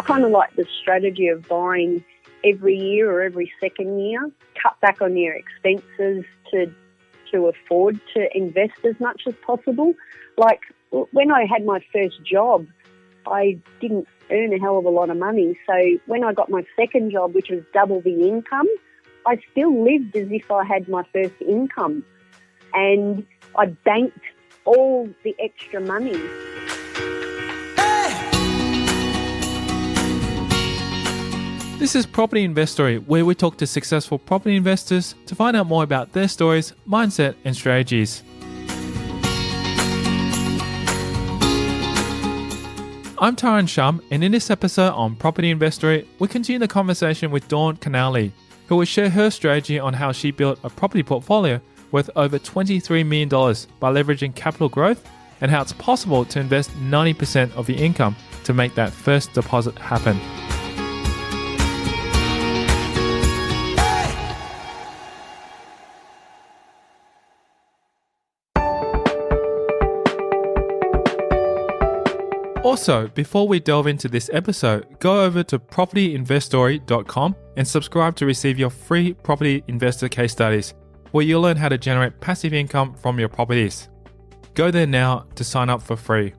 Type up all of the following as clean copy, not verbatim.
I kind of like the strategy of buying every year or every second year, cut back on your expenses to afford to invest as much as possible. Like when I had my first job, I didn't earn a hell of a lot of money. So when I got my second job, which was double the income, I still lived as if I had my first income. And I banked all the extra money. This is Property Investory, where we talk to successful property investors to find out more about their stories, mindset, and strategies. I'm Taran Shum, and in this episode on Property Investory, we continue the conversation with Dawn Canali, who will share her strategy on how she built a property portfolio worth over $23 million by leveraging capital growth, and how it's possible to invest 90% of your income to make that first deposit happen. Also, before we delve into this episode, go over to propertyinvestory.com and subscribe to receive your free property investor case studies, where you'll learn how to generate passive income from your properties. Go there now to sign up for free.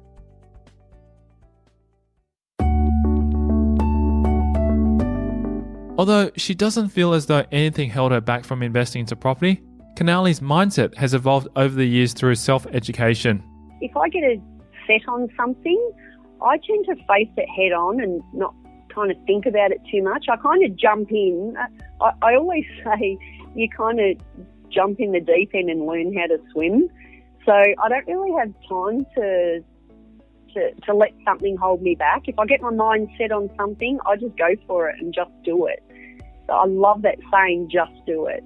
Although she doesn't feel as though anything held her back from investing into property, Canali's mindset has evolved over the years through self-education. If I get a set on something, I tend to face it head on and not kind of think about it too much. I kind of jump in. I always say you kind of jump in the deep end and learn how to swim. So I don't really have time to let something hold me back. If I get my mind set on something, I just go for it and just do it. So I love that saying, just do it.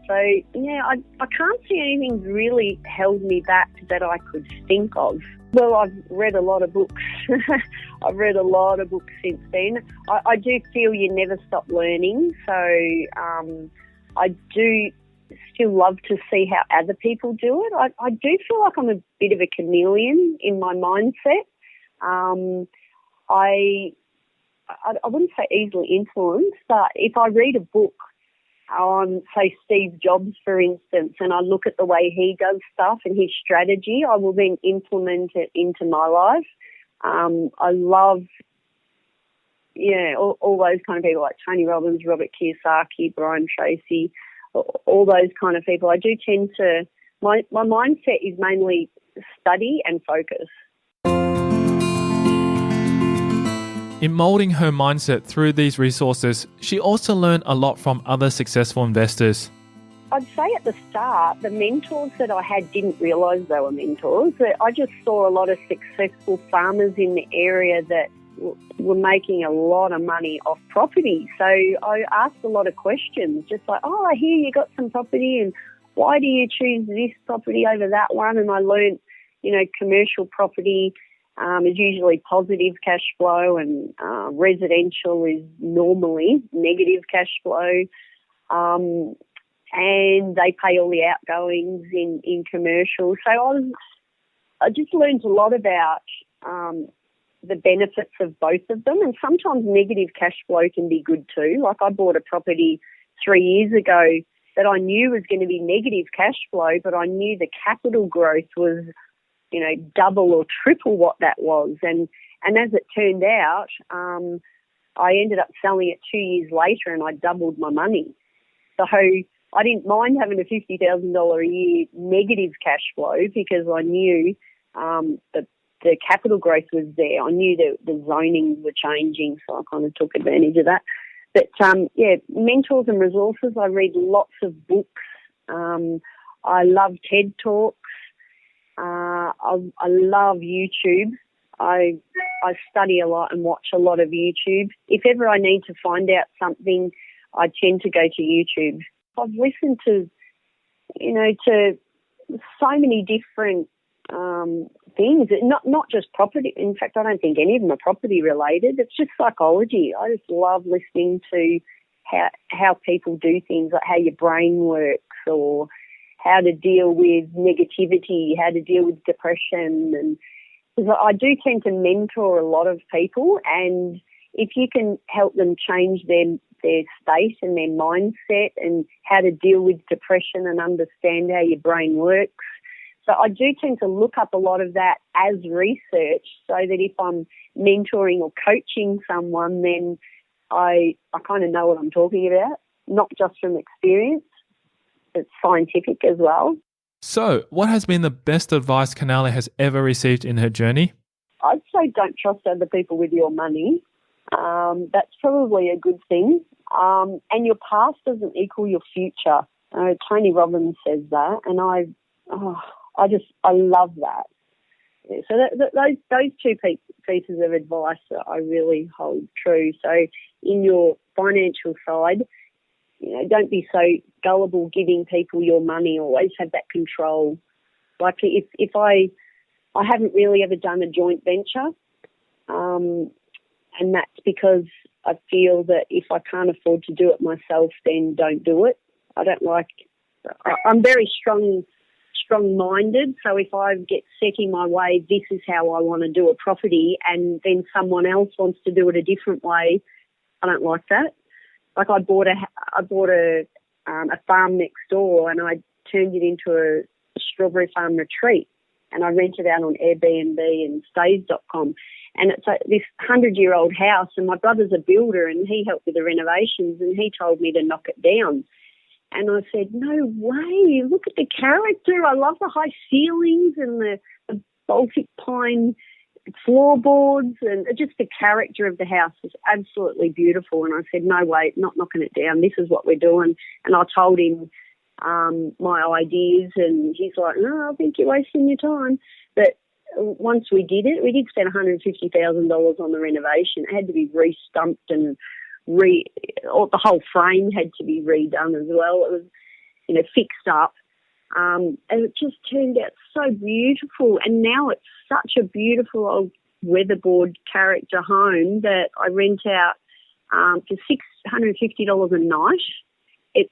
So, yeah, I can't see anything's really held me back that I could think of. Well, I've read a lot of books. I've read a lot of books since then. I do feel you never stop learning. So I do still love to see how other people do it. I do feel like I'm a bit of a chameleon in my mindset. I wouldn't say easily influenced, but if I read a book on, say, Steve Jobs, for instance, and I look at the way he does stuff and his strategy, I will then implement it into my life. I love, all those kind of people like Tony Robbins, Robert Kiyosaki, Brian Tracy, all those kind of people. I do tend to, my mindset is mainly study and focus. In molding her mindset through these resources, she also learned a lot from other successful investors. I'd say at the start, the mentors that I had didn't realise they were mentors. I just saw a lot of successful farmers in the area that were making a lot of money off property. So I asked a lot of questions, just like, I hear you got some property, and why do you choose this property over that one? And I learned, commercial property is usually positive cash flow, and residential is normally negative cash flow. And they pay all the outgoings in commercial. So I just learned a lot about the benefits of both of them, and sometimes negative cash flow can be good too. Like I bought a property 3 years ago that I knew was going to be negative cash flow, but I knew the capital growth was double or triple what that was. And as it turned out, I ended up selling it 2 years later and I doubled my money. So I didn't mind having a $50,000 a year negative cash flow because I knew that the capital growth was there. I knew that the zonings were changing, so I kind of took advantage of that. But, mentors and resources. I read lots of books. I love TED Talks. I love YouTube. I study a lot and watch a lot of YouTube. If ever I need to find out something, I tend to go to YouTube. I've listened to, to so many different things, not just property. In fact, I don't think any of them are property related. It's just psychology. I just love listening to how people do things, like how your brain works, or how to deal with negativity, how to deal with depression. And I do tend to mentor a lot of people, and if you can help them change their state and their mindset and how to deal with depression and understand how your brain works. So I do tend to look up a lot of that as research so that if I'm mentoring or coaching someone, then I kind of know what I'm talking about, not just from experience. It's scientific as well. So, what has been the best advice Canale has ever received in her journey? I'd say don't trust other people with your money. That's probably a good thing. And your past doesn't equal your future. Tony Robbins says that, and I love that. So those two pieces of advice that I really hold true. So in your financial side, don't be so gullible giving people your money. Always have that control. Like if I haven't really ever done a joint venture, and that's because I feel that if I can't afford to do it myself, then don't do it. I'm very strong-minded, so if I get set in my way, this is how I want to do a property, and then someone else wants to do it a different way, I don't like that. Like I bought a farm next door, and I turned it into a strawberry farm retreat, and I rented out on Airbnb and stays.com. And it's this 100-year-old house, and my brother's a builder, and he helped with the renovations, and he told me to knock it down. And I said, no way, look at the character. I love the high ceilings and the Baltic pine floorboards, and just the character of the house was absolutely beautiful. And I said, no way, not knocking it down. This is what we're doing. And I told him my ideas, and he's like, no, I think you're wasting your time. But once we did it, we did spend $150,000 on the renovation. It had to be re-stumped and the whole frame had to be redone as well. It was, fixed up. And it just turned out so beautiful. And now it's such a beautiful old weatherboard character home that I rent out for $650 a night. It's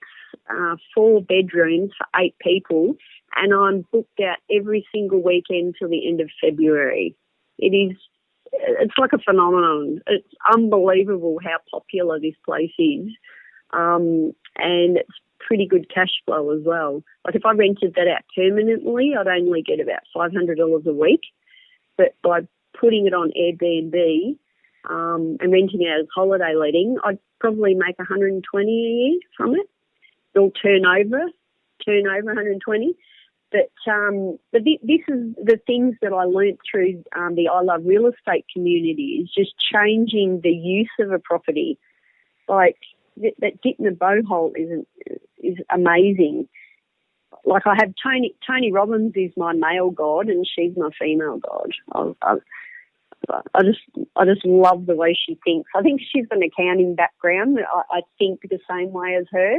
4 bedrooms for 8 people, and I'm booked out every single weekend till the end of February. It's like a phenomenon. It's unbelievable how popular this place is, and it's pretty good cash flow as well. Like if I rented that out permanently, I'd only get about $500 a week, but by putting it on Airbnb and renting it as holiday letting, I'd probably make $120 a year from it. It'll turn over 120. But this is the things that I learnt through the I Love Real Estate community, is just changing the use of a property. Like that dip in the bow hole is amazing. Like I have Tony Robbins is my male god and she's my female god. I just love the way she thinks. I think she's got an accounting background. I think the same way as her.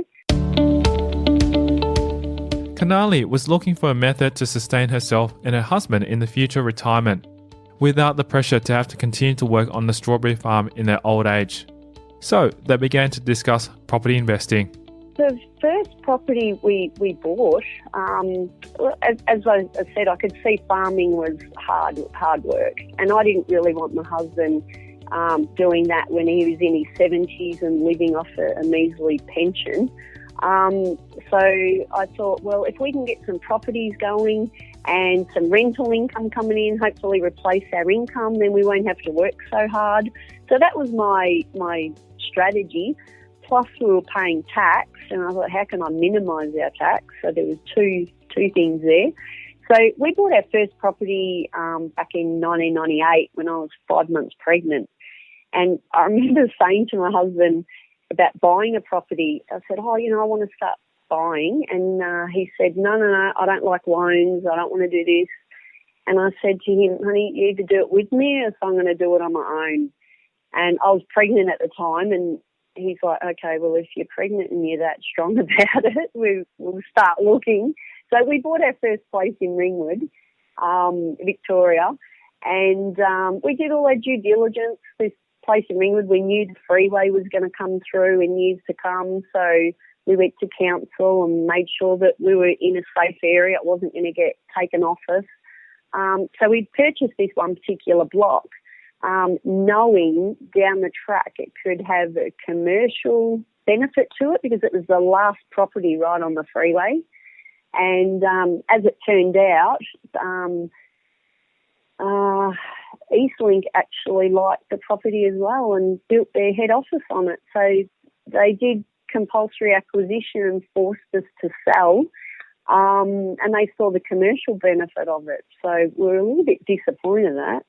Canali was looking for a method to sustain herself and her husband in the future retirement, without the pressure to have to continue to work on the strawberry farm in their old age. So they began to discuss property investing. The first property we bought, as I said, I could see farming was hard work, and I didn't really want my husband doing that when he was in his 70s and living off a measly pension. So I thought, well, if we can get some properties going and some rental income coming in, hopefully replace our income, then we won't have to work so hard. So that was my strategy. Plus we were paying tax, and I thought, how can I minimise our tax? So there was two things there. So we bought our first property back in 1998 when I was 5 months pregnant. And I remember saying to my husband about buying a property, I said, I want to start buying. And he said, no, I don't like loans. I don't want to do this. And I said to him, honey, you either do it with me or I'm going to do it on my own. And I was pregnant at the time, and he's like, okay, well, if you're pregnant and you're that strong about it, we'll start looking. So we bought our first place in Ringwood, Victoria, and we did all our due diligence. This place in Ringwood, we knew the freeway was going to come through in years to come, so we went to council and made sure that we were in a safe area. It wasn't going to get taken off us. So we purchased this one particular block, knowing down the track it could have a commercial benefit to it because it was the last property right on the freeway. And as it turned out, Eastlink actually liked the property as well and built their head office on it. So they did compulsory acquisition and forced us to sell, and they saw the commercial benefit of it. So we're a little bit disappointed at that.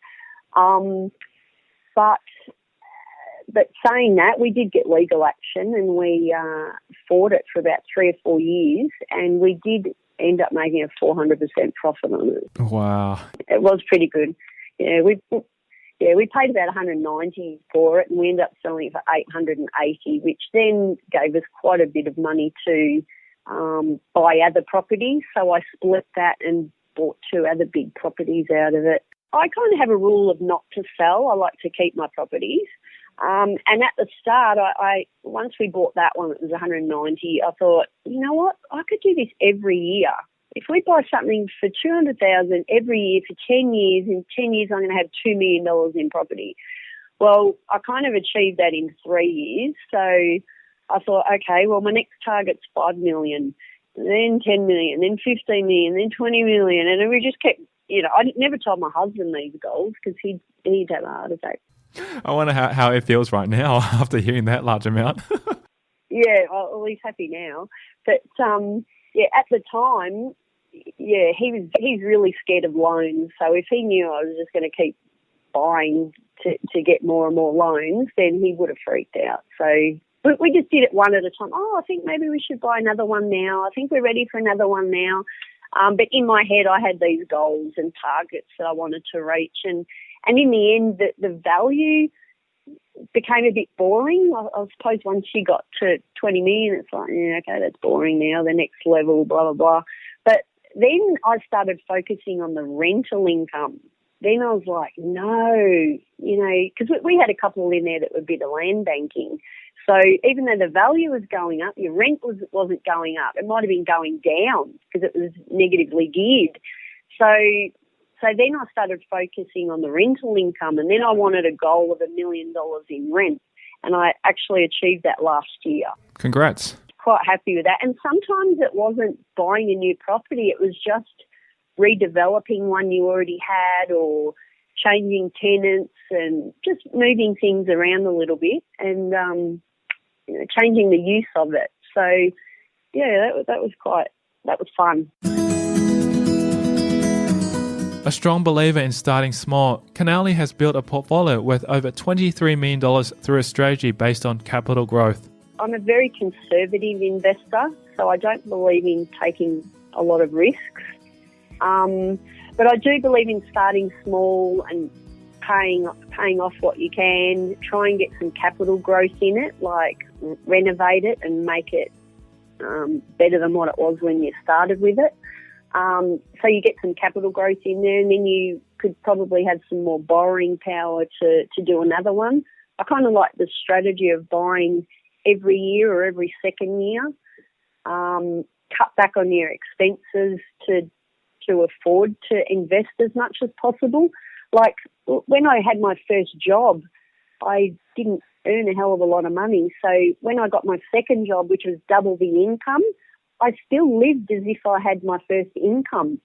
But saying that, we did get legal action and we fought it for about 3 or 4 years, and we did end up making a 400% profit on it. Wow. It was pretty good. We paid about 190 for it, and we ended up selling it for 880, which then gave us quite a bit of money to buy other properties. So I split that and bought 2 other big properties out of it. I kind of have a rule of not to sell. I like to keep my properties. And at the start, I once we bought that one, it was 190. I thought, you know what, I could do this every year. If we buy something for $200,000 every year for 10 years, in 10 years I'm going to have $2 million in property. Well, I kind of achieved that in 3 years. So I thought, okay, well, my next target's $5 million, then $10 million, then $15 million, then $20 million. And we just kept, I never told my husband these goals because he'd have a heart attack. I wonder how it feels right now after hearing that large amount. Yeah, well, he's happy now. But, at the time, he's really scared of loans. So if he knew I was just going to keep buying to get more and more loans, then he would have freaked out. So we just did it one at a time. Oh, I think maybe we should buy another one now. I think we're ready for another one now. But in my head, I had these goals and targets that I wanted to reach. And in the end, the value became a bit boring. I suppose once you got to 20 million, it's like, okay, that's boring now, the next level, blah, blah, blah. But then I started focusing on the rental income. Then I was like, no, because we had a couple in there that were a bit of land banking. So even though the value was going up, your rent wasn't going up. It might have been going down because it was negatively geared. So then I started focusing on the rental income, and then I wanted a goal of $1 million in rent, and I actually achieved that last year. Congrats. Quite happy with that. And sometimes it wasn't buying a new property, it was just redeveloping one you already had or changing tenants and just moving things around a little bit and changing the use of it. So, that was fun. A strong believer in starting small, Canali has built a portfolio worth over $23 million through a strategy based on capital growth. I'm a very conservative investor, so I don't believe in taking a lot of risks. But I do believe in starting small and paying off what you can, try and get some capital growth in it, like renovate it and make it better than what it was when you started with it. So you get some capital growth in there, and then you could probably have some more borrowing power to do another one. I kind of like the strategy of buying every year or every second year. Cut back on your expenses to afford to invest as much as possible. Like when I had my first job, I didn't earn a hell of a lot of money. So when I got my second job, which was double the income, I still lived as if I had my first income,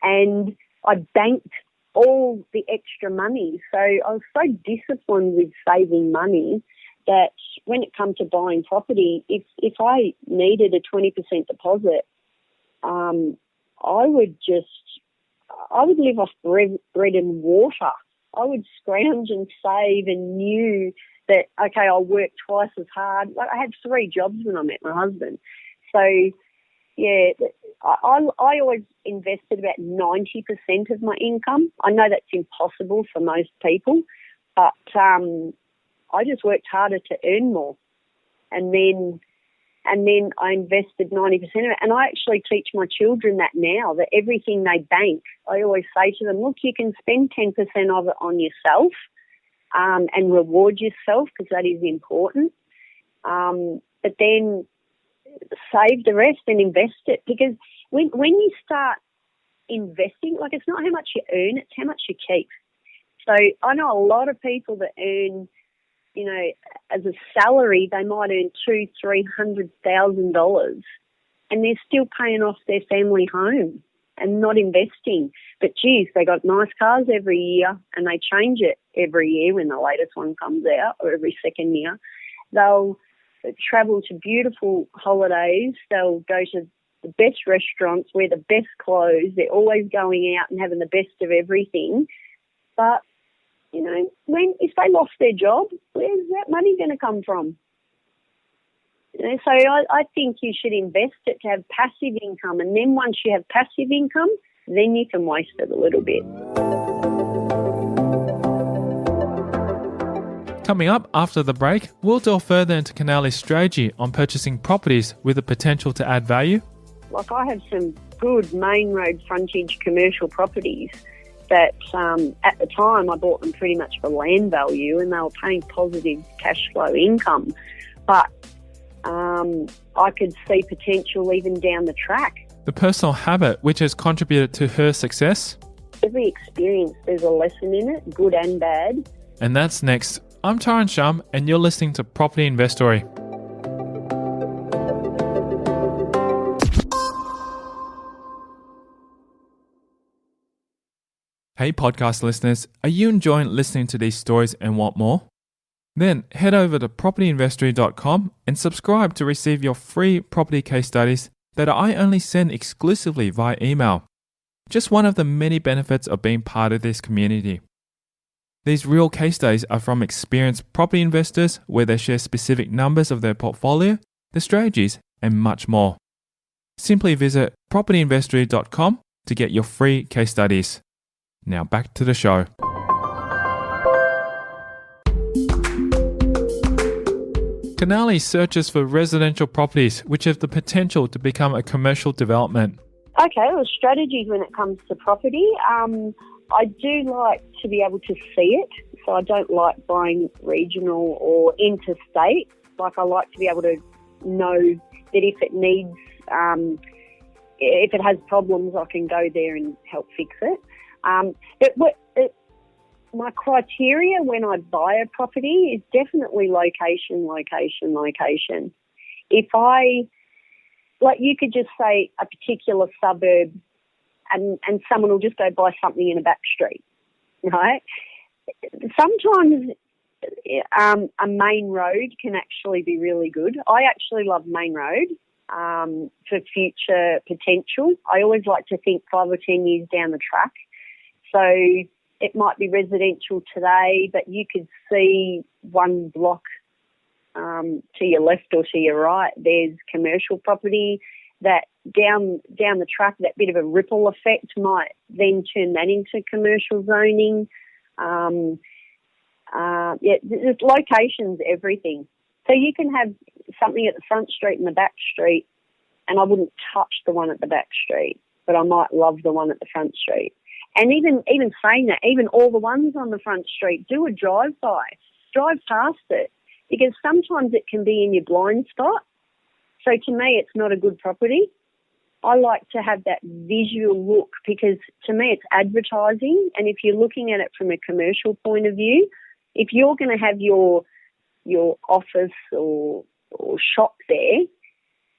and I banked all the extra money. So I was so disciplined with saving money that when it comes to buying property, if I needed a 20% deposit, I would live off bread and water. I would scrounge and save and knew that, okay, I'll work twice as hard. Like I had 3 jobs when I met my husband. So, yeah, I always invested about 90% of my income. I know that's impossible for most people, but I just worked harder to earn more. And then I invested 90% of it. And I actually teach my children that now, that everything they bank, I always say to them, look, you can spend 10% of it on yourself and reward yourself because that is important. But then save the rest and invest it, because when you start investing, like it's not how much you earn, it's how much you keep. So I know a lot of people that earn, as a salary, they might earn $200,000-$300,000, and they're still paying off their family home and not investing. But geez, they got nice cars every year, and they change it every year when the latest one comes out, or every second year. They'll travel to beautiful holidays. They'll go to the best restaurants, wear the best clothes. They're always going out and having the best of everything. But, if they lost their job, where's that money going to come from? So I think you should invest it to have passive income. And then once you have passive income, then you can waste it a little bit. Coming up after the break, we'll delve further into Canali's strategy on purchasing properties with the potential to add value. Like, I have some good main road frontage commercial properties that at the time I bought them pretty much for land value, and they were paying positive cash flow income. But I could see potential even down the track. The personal habit which has contributed to her success. Every experience, there's a lesson in it, good and bad. And that's next. I'm Tyron Shum, and you're listening to Property Investory. Hey podcast listeners, are you enjoying listening to these stories and want more? Then head over to propertyinvestory.com and subscribe to receive your free property case studies that I only send exclusively via email. Just one of the many benefits of being part of this community. These real case studies are from experienced property investors where they share specific numbers of their portfolio, the strategies, and much more. Simply visit propertyinvestory.com to get your free case studies. Now back to the show. Canali searches for residential properties which have the potential to become a commercial development. Okay, well, strategies when it comes to property. I do like to be able to see it, so I don't like buying regional or interstate. Like, I like to be able to know that if it needs, if it has problems, I can go there and help fix it. My criteria when I buy a property is definitely location. If you could just say a particular suburb and someone will just go buy something in a back street, right? Sometimes a main road can actually be really good. I actually love main road for future potential. I always like to think 5 or 10 years down the track. So it might be residential today, but you could see one block to your left or to your right, there's commercial property that down the track, that bit of a ripple effect might then turn that into commercial zoning. There's locations, everything. So you can have something at the front street and the back street, and I wouldn't touch the one at the back street, but I might love the one at the front street. And even saying that, even all the ones on the front street, do a drive-by. Drive past it, because sometimes it can be in your blind spot. So to me, it's not a good property. I like to have that visual look, because to me it's advertising, and if you're looking at it from a commercial point of view, if you're going to have your office or shop there,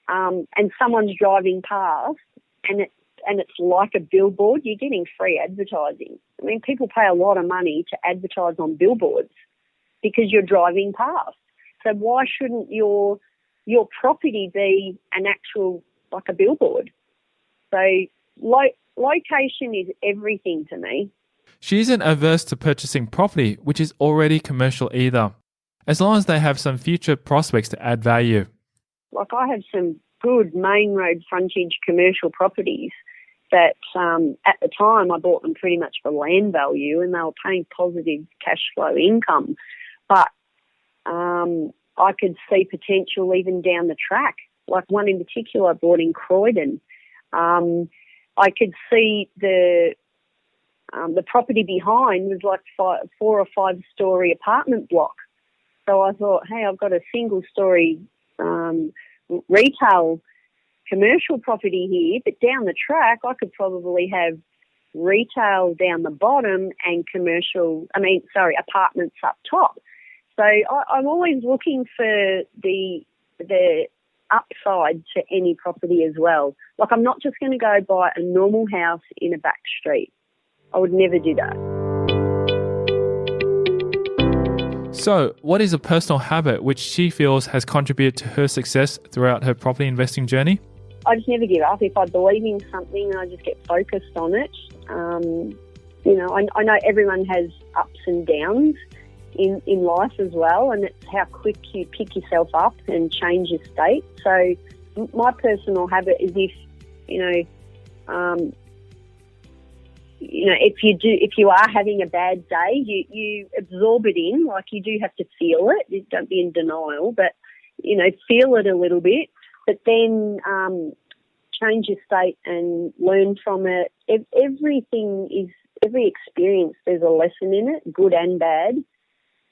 and someone's driving past and it's like a billboard, you're getting free advertising. I mean, people pay a lot of money to advertise on billboards because you're driving past. So why shouldn't your property be an actual, like a billboard? So location is everything to me. She isn't averse to purchasing property which is already commercial either, as long as they have some future prospects to add value. Like, I have some good main road frontage commercial properties that at the time I bought them pretty much for land value, and they were paying positive cash flow income. But I could see potential even down the track. Like, one in particular I bought in Croydon. I could see the property behind was like 4 or 5 story apartment block. So I thought, hey, I've got a single story retail commercial property here, but down the track I could probably have retail down the bottom and apartments up top. So I'm always looking for the upside to any property as well. Like, I'm not just going to go buy a normal house in a back street. I would never do that. So, what is a personal habit which she feels has contributed to her success throughout her property investing journey? I just never give up. If I believe in something, I just get focused on it. I know everyone has ups and downs in life as well, and it's how quick you pick yourself up and change your state. So my personal habit is if you are having a bad day, you absorb it in. Like, you do have to feel it. You don't be in denial, but feel it a little bit. But then change your state and learn from it. Every experience, there's a lesson in it, good and bad.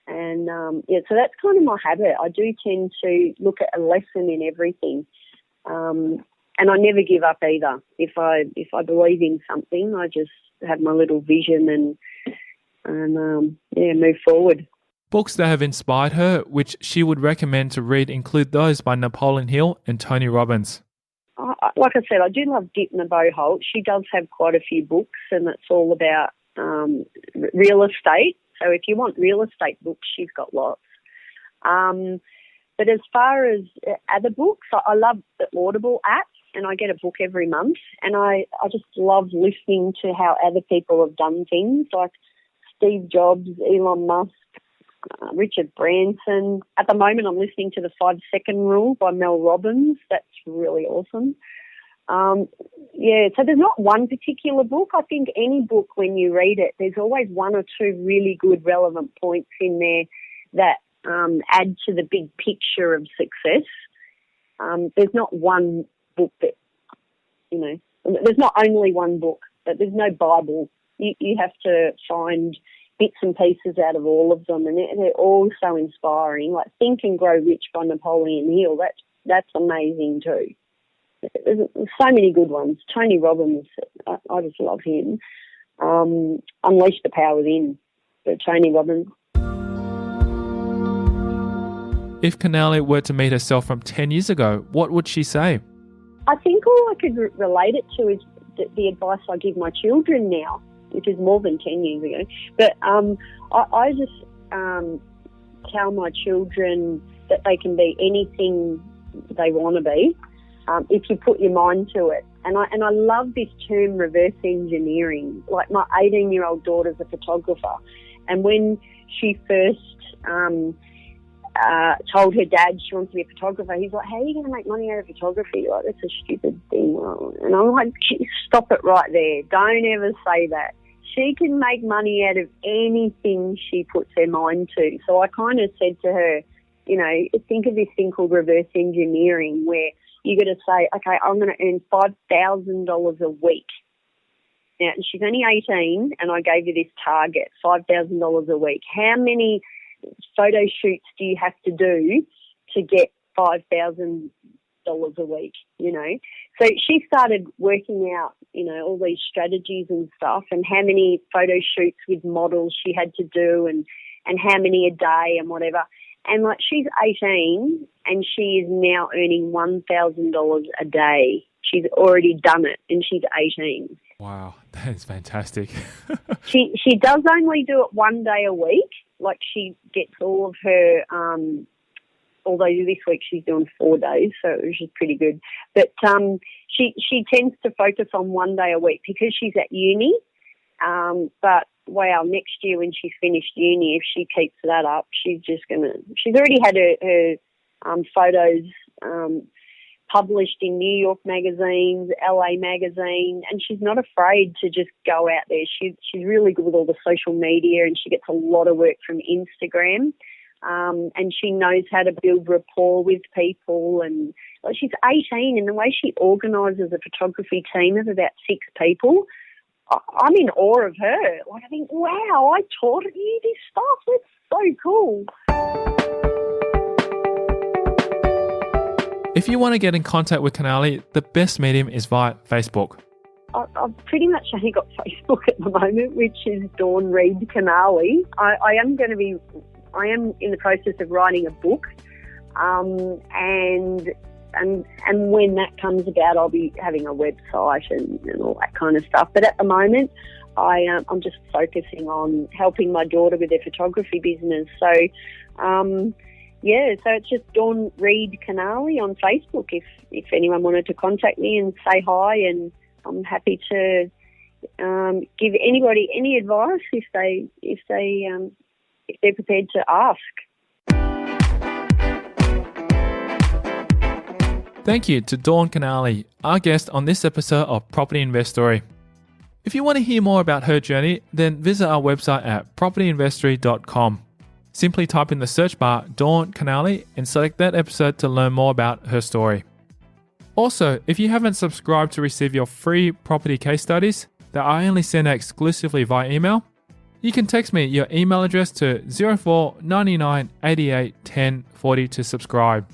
And so that's kind of my habit. I do tend to look at a lesson in everything, and I never give up either. If I believe in something, I just have my little vision and move forward. Books that have inspired her, which she would recommend to read, include those by Napoleon Hill and Tony Robbins. Like I said, I do love Dip Boholt. She does have quite a few books, and it's all about real estate. So if you want real estate books, she's got lots. But as far as other books, I love the Audible app, and I get a book every month. And I just love listening to how other people have done things, like Steve Jobs, Elon Musk, Richard Branson. At the moment, I'm listening to The 5-Second Rule by Mel Robbins. That's really awesome. So there's not one particular book. I think any book, when you read it, there's always one or two really good relevant points in there that add to the big picture of success. There's not one book that, there's not only one book, but there's no Bible. You have to find bits and pieces out of all of them, and they're all so inspiring. Like Think and Grow Rich by Napoleon Hill, that's amazing too. There's so many good ones. Tony Robbins, I just love him. Unleash the Power Within, but Tony Robbins. If Canali were to meet herself from 10 years ago, what would she say? I think all I could relate it to is the advice I give my children now, which is more than 10 years ago. But I just tell my children that they can be anything they want to be. If you put your mind to it. And I love this term, reverse engineering. Like, my 18-year-old daughter's a photographer, and when she first told her dad she wants to be a photographer, he's like, how are you going to make money out of photography? Like, that's a stupid thing. And I'm like, stop it right there. Don't ever say that. She can make money out of anything she puts her mind to. So I kind of said to her, think of this thing called reverse engineering, where you got to say, okay, I'm going to earn $5,000 a week. Now, she's only 18, and I gave her this target, $5,000 a week. How many photo shoots do you have to do to get $5,000 a week, So she started working out, all these strategies and stuff, and how many photo shoots with models she had to do, and how many a day and whatever. And like, she's 18 and she is now earning $1,000 a day. She's already done it, and she's 18. Wow, that is fantastic. She does only do it one day a week. Like, she gets all of her, although this week she's doing 4 days, so which is pretty good. But she tends to focus on one day a week because she's at uni. But wow, next year when she's finished uni, if she keeps that up, she's already had her photos published in New York magazines, LA magazine, and she's not afraid to just go out there. She's really good with all the social media, and she gets a lot of work from Instagram. And she knows how to build rapport with people. And like, she's 18, and the way she organises a photography team of about 6 people, I'm in awe of her. Like, I think, wow, I taught you this stuff. That's so cool. If you want to get in contact with Canali, the best medium is via Facebook. I've pretty much only got Facebook at the moment, which is Dawn Reed Canali. I am in the process of writing a book, and when that comes about, I'll be having a website and all that kind of stuff. But at the moment, I'm just focusing on helping my daughter with her photography business. So, so it's just Dawn Reed Canali on Facebook. If anyone wanted to contact me and say hi, and I'm happy to give anybody any advice if they're prepared to ask. Thank you to Dawn Canali, our guest on this episode of Property Investory. If you want to hear more about her journey, then visit our website at propertyinvestory.com. Simply type in the search bar Dawn Canali and select that episode to learn more about her story. Also, if you haven't subscribed to receive your free property case studies that I only send out exclusively via email, you can text me your email address to 04 99 88 10 40 to subscribe.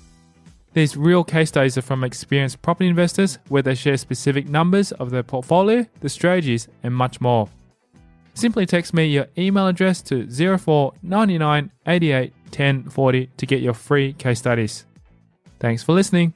These real case studies are from experienced property investors where they share specific numbers of their portfolio, the strategies, and much more. Simply text me your email address to 04 99 88 10 40 to get your free case studies. Thanks for listening.